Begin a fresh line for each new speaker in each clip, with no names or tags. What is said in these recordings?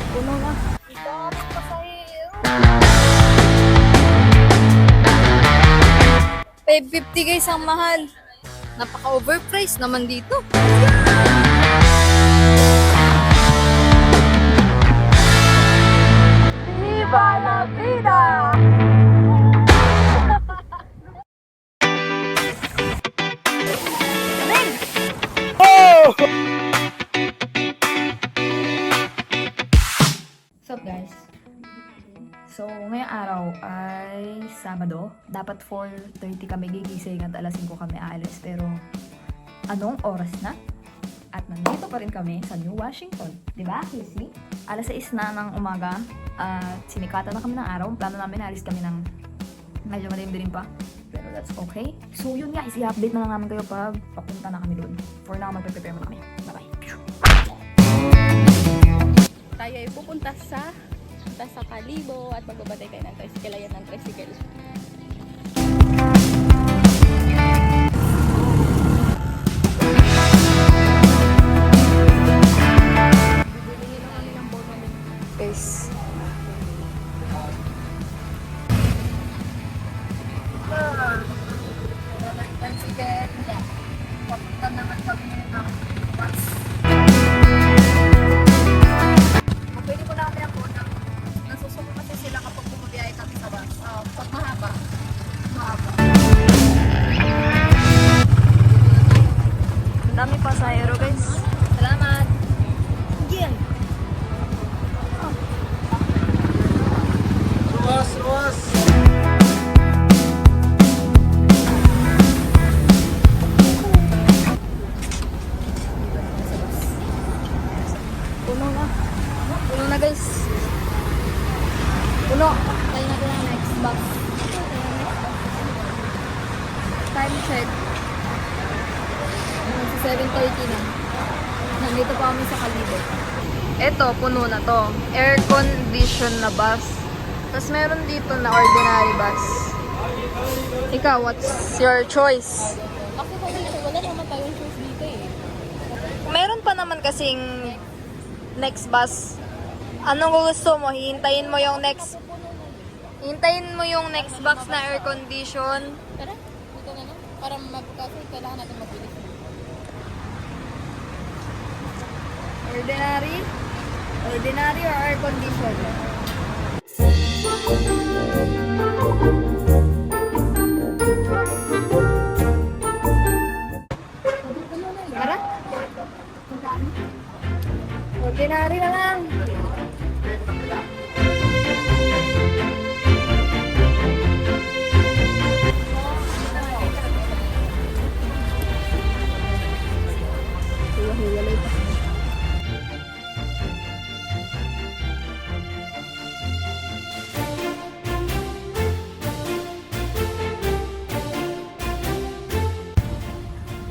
Puno na. Stop, pasahero. 550 guys ang mahal. Napaka-overpriced naman dito. Viva la vida!
What's up guys? So, ngayong araw ay Sabado. Dapat 4:30 kami gigising at alas 5 kami aalis. Pero, anong oras na? At nandito pa rin kami sa New Washington. Diba, Casey? Alas 6 na ng umaga at sinikatan na kami ng araw. Plano namin alis kami ng medyo madilim pa. Pero that's okay. So, yun guys. I-update na lang namin kayo pag papunta na kami doon. For now, magpe-prepare muna kami. Bye-bye.
Tayo ay pupunta sa Kalibo at magbabatay tayo ng tricycle. Ayan ng tricycle. Bibili na kami ng bonnet. Guys. Tricycle. Papunta naman kami ng bus. Pwede mo na kami ako na nasusuko kasi sila kapag bumabiyahe kami sa bus. Pag mahaba.
Ang dami pasahero guys.
Salamat! Yan!
Ruas!
Puno na. Puno na guys. Puno. Tayo na doon ang next box. Time check. 7:30 na. Nandito pa kami sa Kalibo. Ito, puno na to. Air condition na bus. Tapos meron dito na ordinary bus. Ikaw, what's your choice?
Ako wala naman tayong choice dito eh.
Meron pa naman kasing next bus. Anong gusto mo? Hintayin mo yung next box na air condition.
Tara, dito na no? Para kasi kailangan natin mabilis.
Ordinary or air condition? Tara. Ordinary na lang. Hiwalay pa.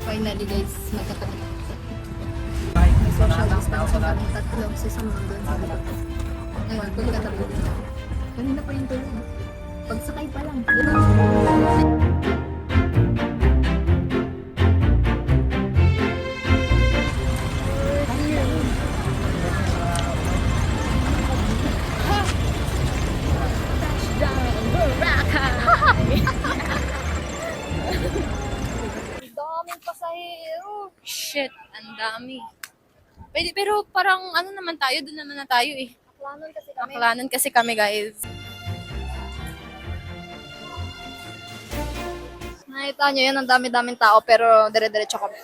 Finally guys, magkatabi. May social distancing kami tatlo sa isang mundo sa likod. Ngayon, pagkatabi dito. Kanina pa yung tulog. Pagsakay pa lang. Daming pasahero.
Shit, ang dami. Pwede, pero parang ano naman tayo, doon naman na tayo eh.
Aklanon kasi kami.
Aklanon kasi kami guys.
Nakita nyo yan, ang dami-daming tao pero dire-diretso kami.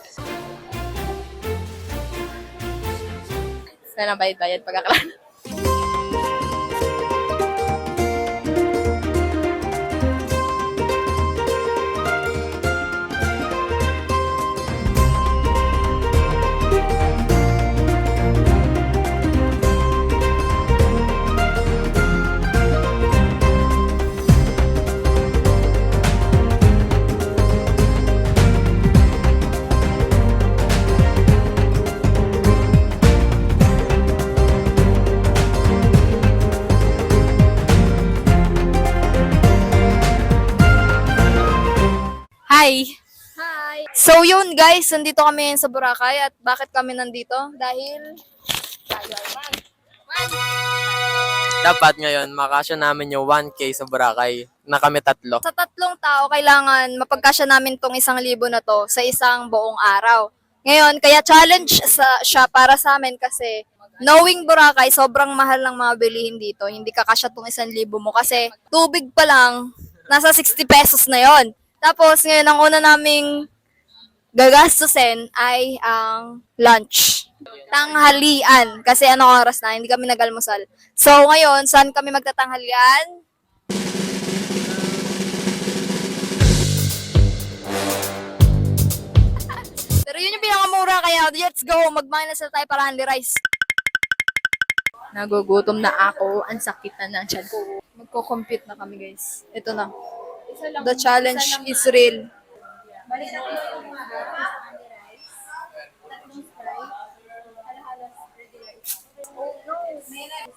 Sana bayad-bayad pag aklanon. Hi!
Hi! So yun guys, nandito kami sa Boracay at bakit kami nandito? Dahil tayo ay man.
dapat ngayon makasya namin yung 1K sa Boracay na kami tatlo.
Sa tatlong tao, kailangan mapagkasya namin tong 1,000 na to sa isang buong araw. Ngayon, kaya challenge siya para sa amin kasi knowing Boracay, sobrang mahal ng mga bilihin dito. Hindi kakasya tong 1,000 mo kasi tubig pa lang, nasa 60 pesos na yon. Tapos ngayon, ang una naming gagastusin ay ang lunch. Tanghalian. Kasi anong oras na, hindi kami nag-almusal. So ngayon, saan kami magtatanghalian? Pero yun yung pinakamura kaya let's go, mag-minus na tayo para only rice.
Nagugutom na ako. Ang sakit na ng tiyan ko.
Magko-compute na kami guys. Ito na. The challenge is real.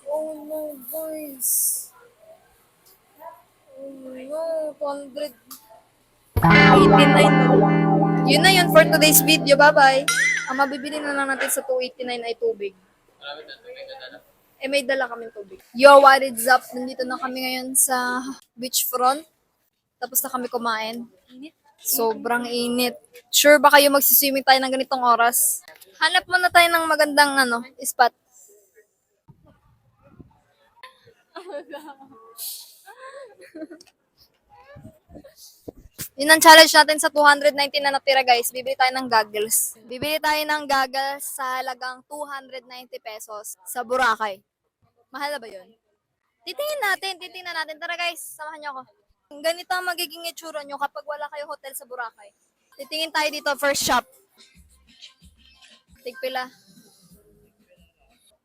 Oh no, guys. Oh no, 200. 289. Yun na yun for today's video. Bye-bye. Ang mabibili na lang natin sa 289 ay tubig. May dala kaming tubig. Yo, what is up? Nandito na kami ngayon sa beachfront. Tapos na kami kumain. Sobrang init. Sure ba kayo magsiswimming tayo ng ganitong oras? Hanap muna tayo ng magandang spot. Yun ang challenge natin sa 219 na natira guys. Bibili tayo ng goggles. Bibili tayo ng goggles sa halagang 290 pesos sa Boracay. Mahal na ba yun? Titingnan natin. Tara guys, samahan niyo ako. Ganito ang magiging itsura nyo kapag wala kayo hotel sa Boracay. Titingin tayo dito, first shop. Tigpila.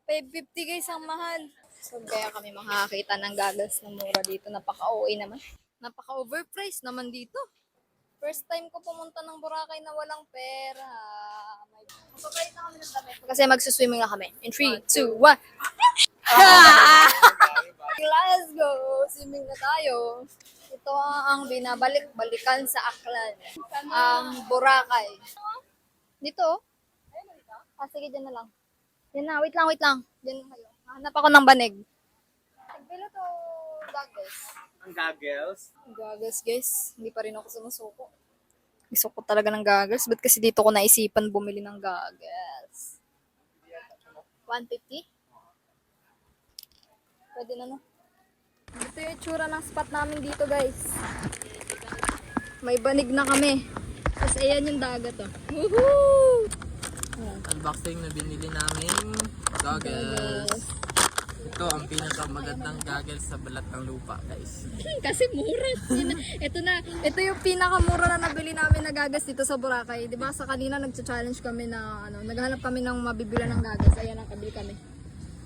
550 guys, ang mahal. So kaya kami makakita ng goggles na mura dito. Napaka-OA naman. Napaka-overpriced naman dito. First time ko pumunta ng Boracay na walang pera. Magpapalit na kami ng damit. Kasi magsuswimming na kami. In 3, 2, 1. Let's go! Swimming na tayo. Ito ang binabalik-balikan sa Aklan. Ang Boracay. Dito? Sige, dyan na lang. Yan na, wait lang. Dyan kayo. Hanap ako ng banig. Nagbilo to goggles.
Ang goggles?
Goggles, guys. Hindi pa rin ako sumusuko. Gusto ko talaga ng goggles. Ba't kasi dito ko naisipan bumili ng goggles? 150? Pwede na, no? Ito yung itsura ng spot namin dito, guys. May banig na kami. Tapos ayan yung dagat, oh. Woohoo!
Unboxing na binili namin goggles. Ito ang pinakamagandang goggles sa balat ng lupa, guys.
Kasi mura. Ito yung pinakamura na nabili namin na gagas dito sa Boracay. 'Di ba? Sa kanina nagcha-challenge kami na naghanap kami ng mabibili ng gagas. Ayan, nakabili kami.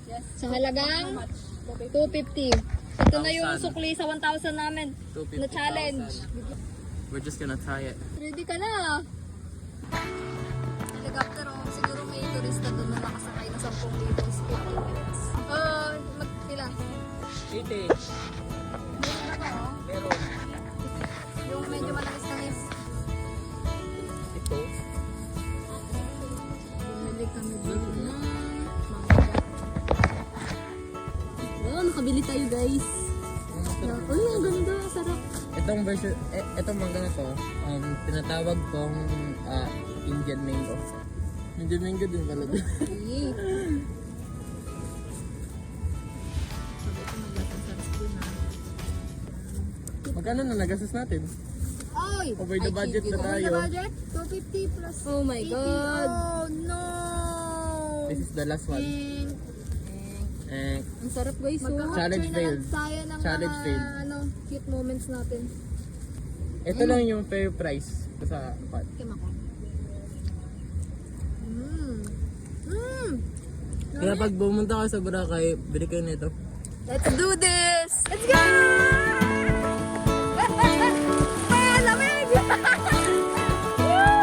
Yes. Sa halagang 250. Ito na yung sukli sa 1,000 namin
250,000.
na challenge.
We're just gonna try it.
Ready ka na? Helicopter, siguro may turista doon na nakasakay na 10 liters, 15 minutes. Magpila.
80.
Meron na ba, oh?
Meron.
Yung medyo matamis-tamis.
Ito.
Bumili kami dito na mga nakabili tayo guys. Uy, ang ganda, sarap.
Itong version, itong mangga na to, tinatawag kong Indian mango. Indian mango din pala din. Magkano na nagastos natin?
Ay!
Over the budget na tayo.
Over the budget? 250 plus. Oh my God! Oh no!
This is the last one.
Ang sarap guys.
Challenge failed.
Tayo ng
Challenge
mga,
failed.
cute moments natin.
Ito lang yung fair price sa pot.
Kim ako.
Kaya pag bumunta ka sa Boracay, bili kayo nito.
Let's do this! Let's go! Ay, lamig! Woo!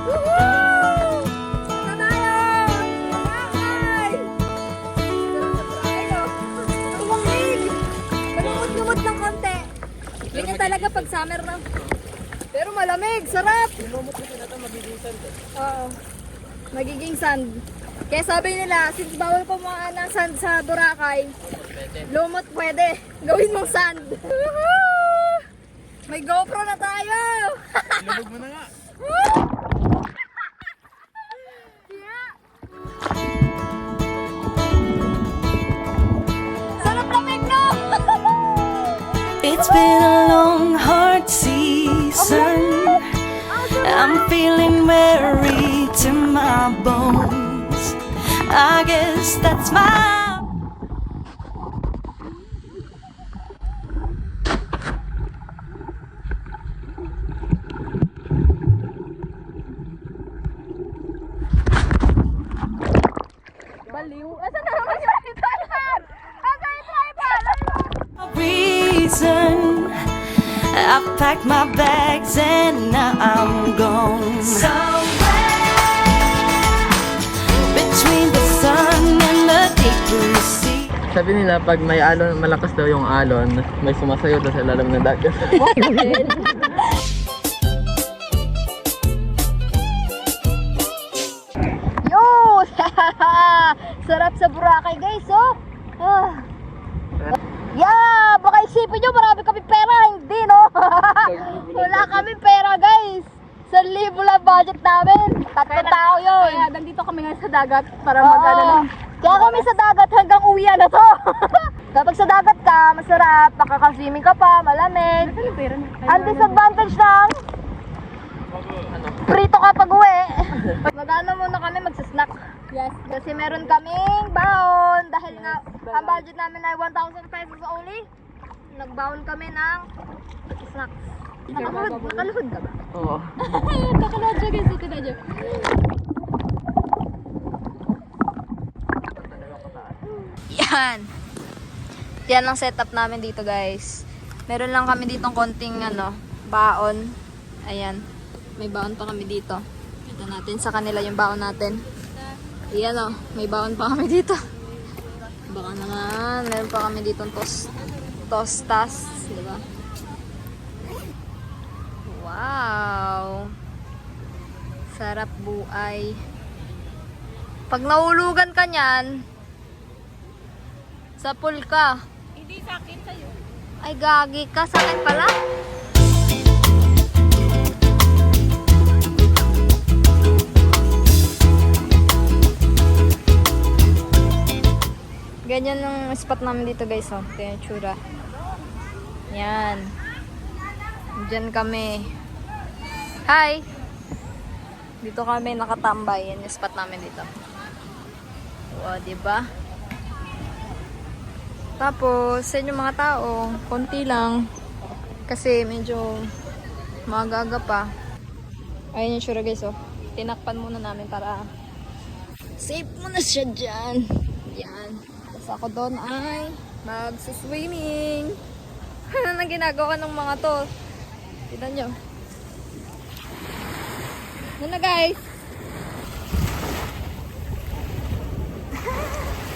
Woohoo! Ito tayo! Boracay! Tumangig! Lumot-lumot ng konti. Ganyan talaga pag summer na. Pero malamig, sarap!
Lumot na sila ito, magiging sand.
Oo. Magiging sand. Kaya sabi nila, since bawal pumunta ng sand sa Boracay, lumot pwede. Gawin mong sand. Woohoo! May GoPro na tayo!
Lubog mo na nga.
Sarap lamig, no?
It's been a long, hard season. I'm feeling weary to my bones. I guess that's my.
Baliw. Asan na naman yung driver? Asan yung driver?
reason. I've packed my bags and now I'm gone somewhere between the sun and the deep blue sea.
Sabi nila pag may alon, malakas daw yung alon, may sumasayo daw sa ilalim ng dagat.
Yo! Sarap sa Boracay, guys, oh! Ah. Yeah! Baka isipin nyo, marami kami pera. Hindi, no? Wala kami pera, guys. 1,000 lang budget namin. 3 tao yun. Kaya nandito kami ngayon sa dagat para mag-ano. Kaya kami sa dagat hanggang uwian na to. Kapag sa dagat ka, masarap. Nakaka-swimming ka pa, malamig. Ang disadvantage lang, prito ka pag uwi. Mag-ano muna kami, magsasnack. Yes. Kasi meron kaming baon. Dahil nga, ang budget namin ay 1,000 pesos only. Nagbaon kami ng snacks. Nakaluhod ka ba?
Oo.
Nakaluhod siya guys, ito na dyan. Yan. Yan ang setup namin dito, guys. Meron lang kami ditong konting baon. Ayan. May baon pa kami dito. Kita natin sa kanila yung baon natin. Ayan o, may baon pa kami dito. Baka naman, meron pa kami ditong tostas, di ba? Wow! Sarap buhay. Pag nahulugan ka niyan, sa pool ka. Hindi sakit sa'yo. Ay, gagi ka. Sakit pala. Ganyan ang spot namin dito, guys, oh. Ito yung tsura. Yan. Diyan kami. Hi! Dito kami nakatambay. Yan yung spot namin dito. O, diba? Tapos, sa inyong mga tao, konti lang. Kasi medyo magaga pa. Ayun yung tsura, guys, oh. Tinakpan muna namin para safe muna siya dyan. Yan. Tapos ako doon ay magsiswimming. Ano na ginagawa ng mga to? Tignan nyo. Ano na, guys?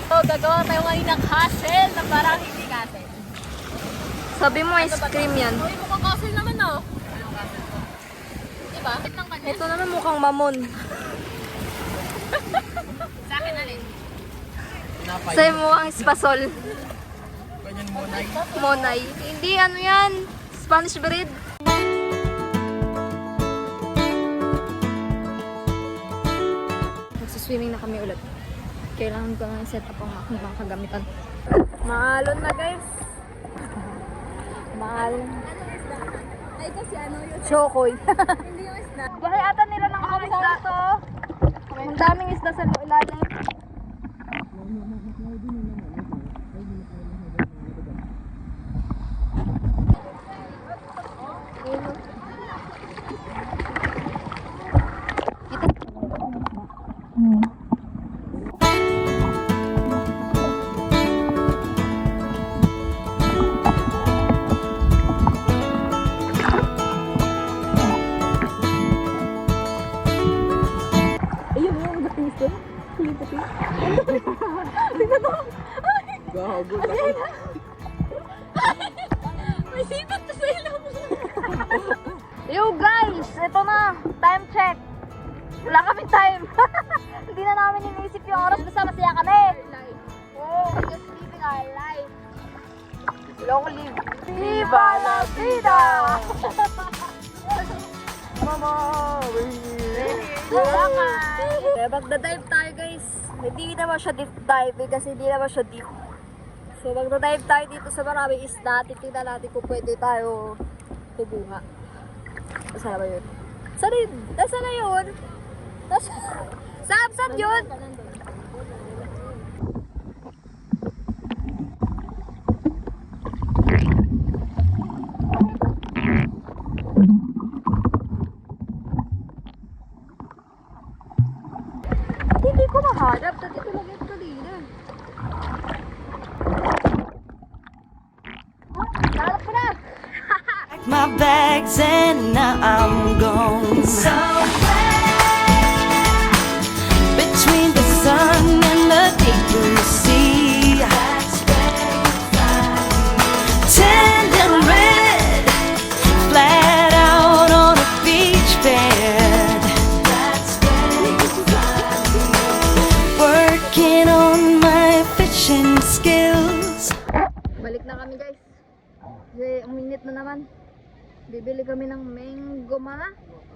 So, gagawa tayo ngayon ng castle na parang hindi castle.
Sabi mo ice cream yan.
Uy, mukhang castle naman, oh. Diba?
Ito naman mukhang mamon.
Sa akin na rin.
Sabi mo mukhang espasol.
Ganyan monay.
Monay. Hindi, ano yan? Spanish bread. Magsiswimming na kami ulit. Kailangan ko na set up ang aking mga kagamitan. Maalon na, guys. Maalon.
Ay, kasi ano yun?
Chokoy.
Hindi yung isda.
Bahay ata nila ng mga isda to. Ang daming isda sa ilalim.
Gago.
May sipit na sa ilaw. Yo guys, ito na. Time check. Wala kami time. Hindi na namin iniisip yung oras. Basta masaya kami. Oh, we're just living our life. Long live. Viva la vida! Mama, we're here. Kaya magda-dive tayo guys. Hindi naman siya deep dive kasi hindi naman siya deep. So magda-dive tayo dito sa maraming isda. Titignan natin kung pwede tayo kubuha. Saan ba yun? Saan yun? Nasaan na yun? Saan yun? Hindi ko mahanap. Dati ko lang yung kanina. Nahanap ko na!
My bags and now I'm gone somewhere between the sun and the deep blue sea. Tanned and red, flat out on a beach bed. Working on my fishing skills.
Balik na kami guys. Kasi uminit na naman. Bibili kami ng mango mama,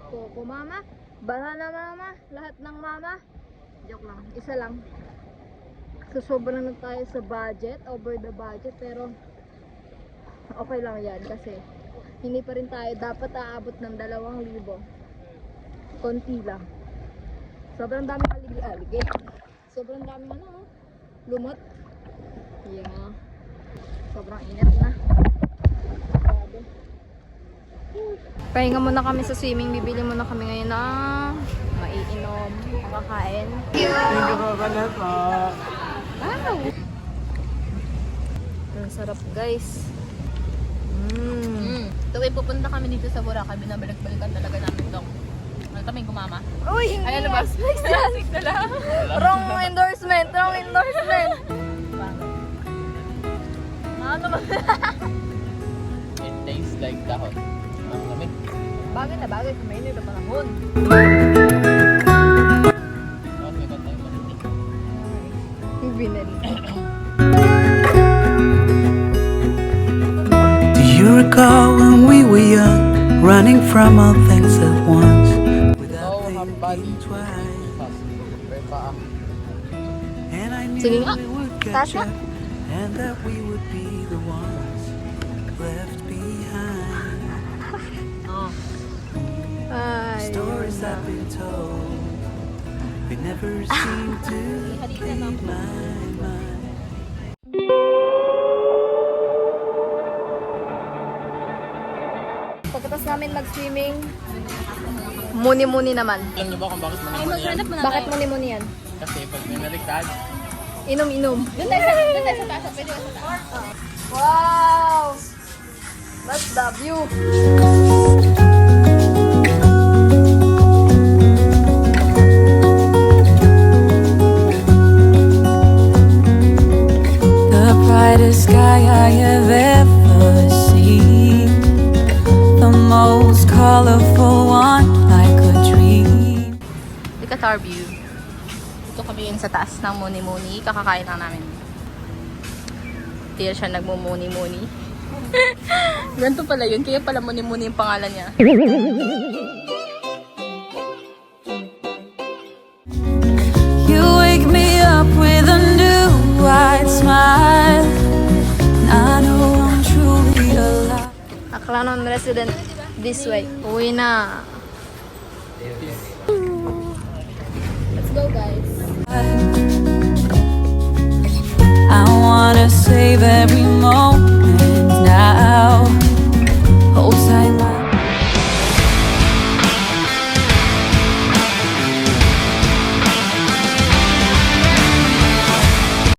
coco mama, banana mama, lahat ng mama. Joke lang, isa lang. So sobrang na tayo sa budget, over the budget, pero okay lang yan kasi hindi pa rin tayo dapat aabot ng 2,000. Konti lang. Sobrang daming aligi-aligi. Sobrang daming lumot. Yeah. Sobrang init na. Grabe. Pahinga muna kami sa swimming. Bibili muna kami ngayon ng maiinom, makakain. Wow! Ang sarap guys.
Tuwing pupunta kami dito sa Boracay, binabalik-balikan talaga namin itong kami gumama.
Uy!
Ay, ano ba? Classic na lang.
Wrong endorsement! Wrong endorsement! Ano ba?
It tastes like dahon. Ang lamig.
Bagay na bagay sa mainit na panahon.
Bakit may ba tayong marinig?
Binali.
Do you recall when we were young, running from all things at once, without
No hambali.
thinking twice?
Pero paa.
And I knew
Sige nga.
we would
Taas
catch
nga.
up, and that we would be the ones left behind.
Ay.
Stories I've been told, they never seem to leave my mind.
Pagkatapos namin mag-swimming, muni-muni naman.
Alam niyo ba kung bakit manimuni yan?
Bakit muni-muni yan?
Kasi pag may naligtad,
Inom-inom.
Doon tayo sa taas. Pwede ba sa taas?
Wow! That's the view.
The brightest sky I have ever seen, the most colorful one like a dream.
Look at our view. Ito kami yun sa taas ng Muni-Muni. Kakakain lang namin. Hindi siya nagmumuni-muni. Ganito pala yun. Kaya pala Muni-Muni yung pangalan niya.
You wake me up with a new white smile, and I know I'm truly alive.
Aklanon resident this way. Uwi na. Let's go guys.